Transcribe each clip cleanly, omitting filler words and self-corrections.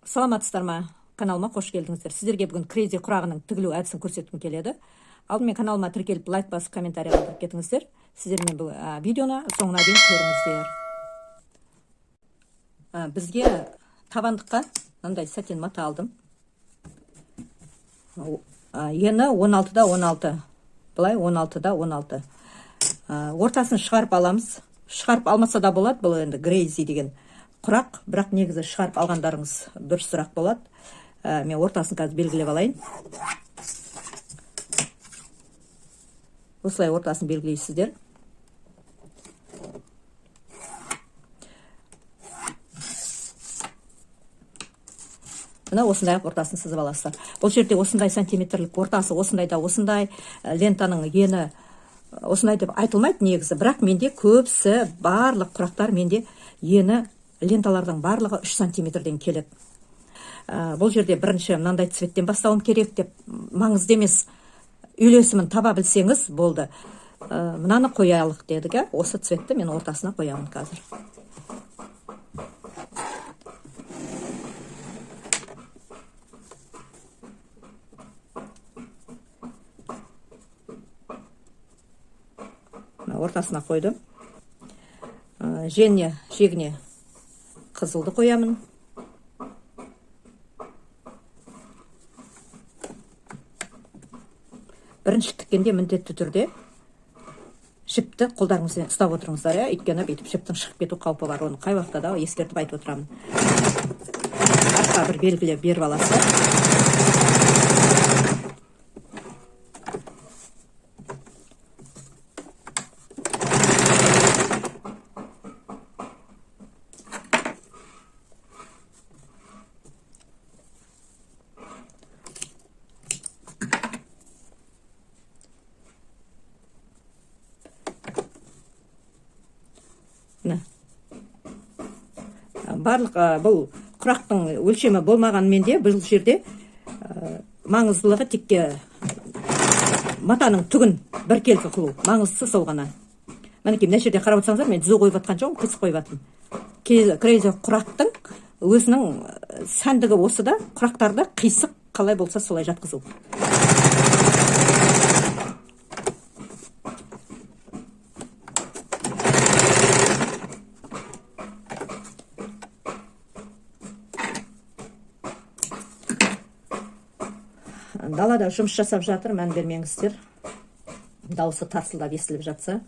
Саламатсыздар ма? Каналыма қош келдіңіздер. Сіздерге бүгін крейзи құрағының тігілу әдісін көрсеткім келеді. Алдымен каналыма тіркеліп лайк басып комментарий қалдырып кетіңіздер. Сіздермен бұл видеоны соңына дейін көріңіздер. Бізге табандыққа мынандай сәтен мата алдым. Ені 16-да 16. Былай 16-да 16. Ортасын шығарып аламыз. Шығарып алмаса да болады. Бұл енді крейзи деген құрақ, бірақ негізі шығарып алғандарыңыз дұрысырақ болады. Мен ортасын қазір белгілеп алайын. Осылай ортасын белгілейсіздер. Мына осындай ортасын сызып аласыздар. Бұл жерде осындай сантиметрлік ортасы, осындай да осындай, лентаның ені осындай деп айтылмайды негізі, бірақ менде көбісі барлық құрақтар менде ені ленталардың барлығы 3 сантиметрден келеді. Бұл жерде бірінші мынандай цветтен бастауым керек деп маңызды емес, үйлесімін таба білсеңіз болды. Мынаны қоялық дедік, осы цветті мен ортасына қоямын қазір. Ортасына қойдым. Жегіне қызылды қоямын. Бірінші тіккенде міндетті түрде жіпті қолдарыңызбен ұстап отырыңыздар, өйткені бүйтіп жіптің шығып кету қаупі бар. Оны қай уақытта да ескертіп айтып отырамын. Артқа бір белгілеп беріп аласыздар. Барлық бұл құрақтың өлшемі болмағанмен де бұл жерде маңыздылығы текке матаның түгін бір келкі қылу. Маңыздысы сол ғана. Мінекей, мына жерде қарап отырсаңыздар, мен түзу қойып жатқан жоқпын, қисық қойып жатырмын. Крейзи құрақтың өзінің сәндігі осы да, құрақтарды қисық қалай болса солай жатқызу. Далада жұмыс жасап жатыр, мән бермеңіздер. Дауысы тарсылдап естіліп жатса.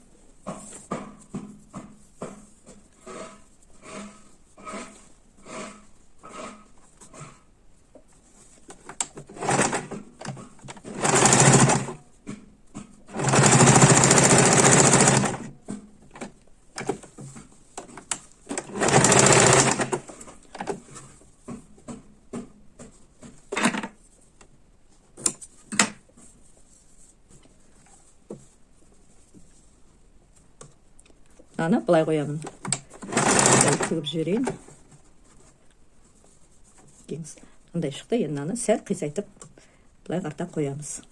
Аны былай қоямын. Тігіп жіберейін. Мындай шықты, енді аны сәл қисайтып былай қарта қоямыз.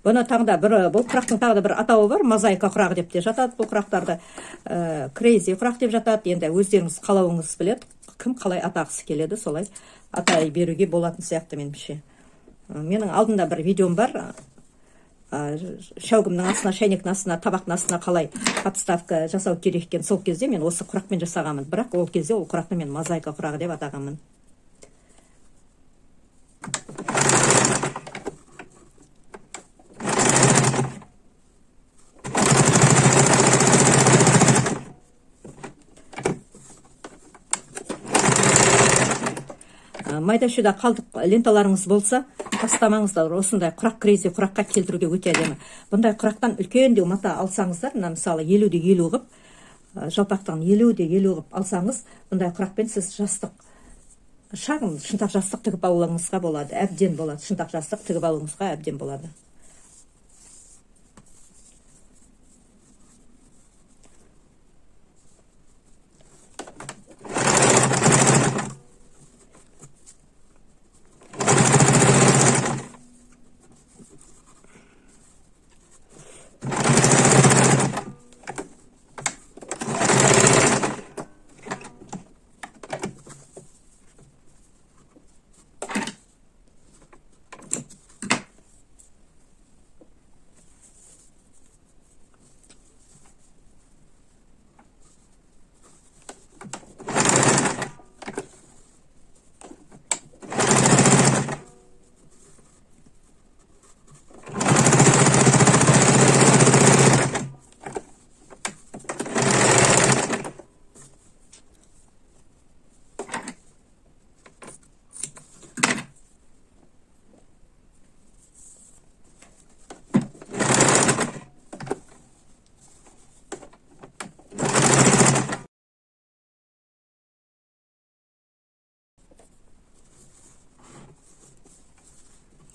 Бұны тағында бұл құрақтың тағында бір атауы бар, мозаика құрағы деп те жатады. Бұл құрақтарды крейзи құрақ деп жатады. Енді өздеріңіз қалауыңыз біледі. Кім қалай атағысы келеді, солай атай беруге болатын сияқты меніңше. Менің алдында бір видеом бар. Шәугімнің астына, шайнектің астына, табақтың астына қалай подставка жасау керек екен. Сол кезде мен осы құрақпен жасағанмын. Бірақ ол кезде ол құрақты мен мозаика құрағы деп атағанмын. Майда-шүйда қалдық ленталарыңыз болса, тастамаңыздар. Осындай құрақ крейзи құраққа келтіруге өте әдемі. Бұндай құрақтан үлкендеу мата алсаңыздар, мысалы 50-де 50 ғып, жалпақтан 50-де 50 ғып алсаңыз, бұндай құрақпен сіз жастық, шағын шынтақ жастық тігіп алуыңызға болады, әбден болады. Шынтақ жастық тігіп алуыңызға әбден болады.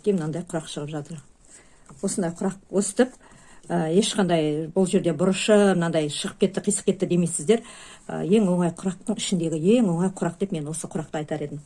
мінекей мынандай құрақ шығып жатыр. Осындай құрақ өстіп, ешқандай бұл жерде бұрышы мынандай шығып кетті, қисық кетті демейсіздер. Ең оңай құрақтың ішіндегі ең оңай құрақ деп мен осы құрақты айтар едім.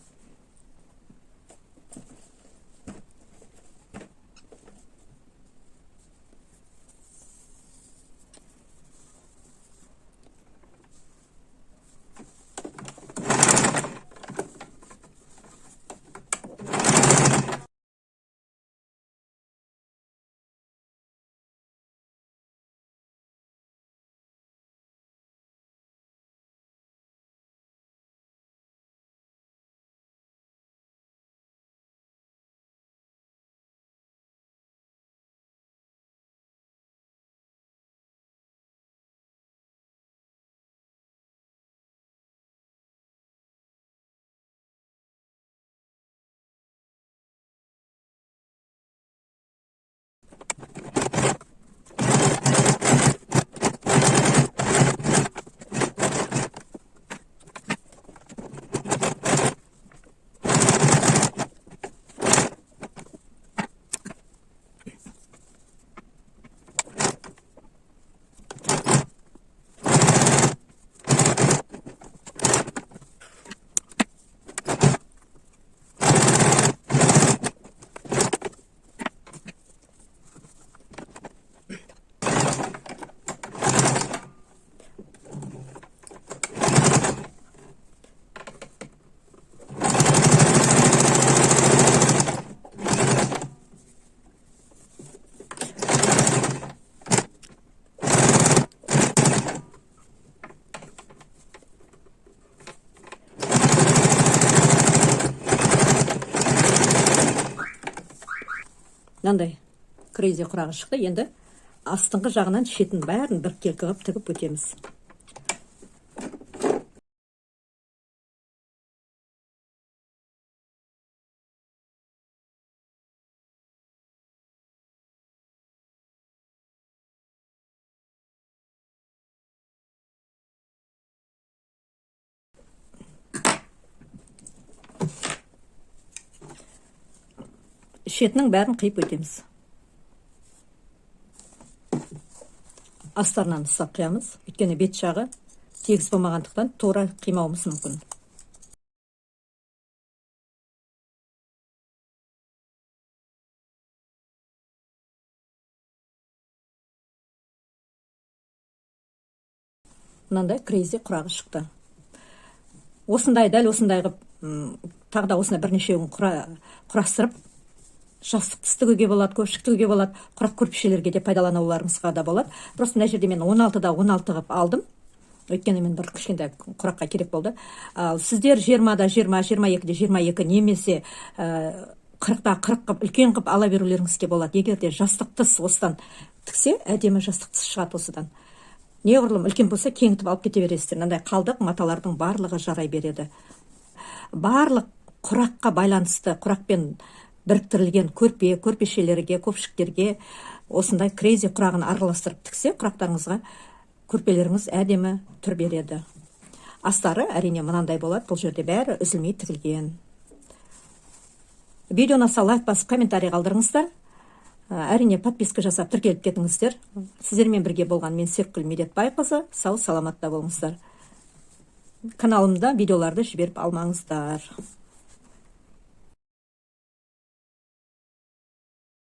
Мынандай крейзи құрағы шықты. Енді астыңғы жағынан шетін бәрін біркелкі қылып тігіп өтеміз. Шетінің бәрін қиып өтеміз. Астарынан ұсақ қиямыз. Өйткені бет жағы тегіс болмағандықтан тура қимауымыз мүмкін. Мынандай крейзи құрағы шықты. Осындай, дәл осындай қып, тағы да осындай бірнешеуін құрастырып, жастық тігуге болады, көпшік тігуге болады, құрақ көрпешелерге де пайдалануларыңызға да болады. Просто мына жерде мен 16-да 16 қып алдым. Өйткені мен бір кішкентай құраққа керек болды. Сіздер 20-да 20, 22-де 22 немесе 40-да 40 қып, үлкен қып ала берулеріңізге болады. Егер де жастық тыс осыдан тіксе, әдемі жастық тыс шығады осыдан. Неғұрлым үлкен болса, кеңітіп алып кете бересіздер. Мынандай қалдық маталардың барлығы жарай береді. Барлық құраққа байланысты, құрақпен біріктірілген көрпешелерге, көпшіктерге осындай крейзи құрағын араластырып тіксе, құрақтарыңызға көрпелеріңіз әдемі түр береді. Астары әрине мынандай болады. Бұл жерде бәрі үзілмей тігілген. Видеоны лайк басып, комментарий қалдырыңыздар. Әрине подписка жасап тіркеліп кетіңіздер. Сіздермен бірге болған мен Серікгүл Медетбайқызы. Сау саламатта болыңыздар. Каналымда видеоларды жіберіп алмаңыздар.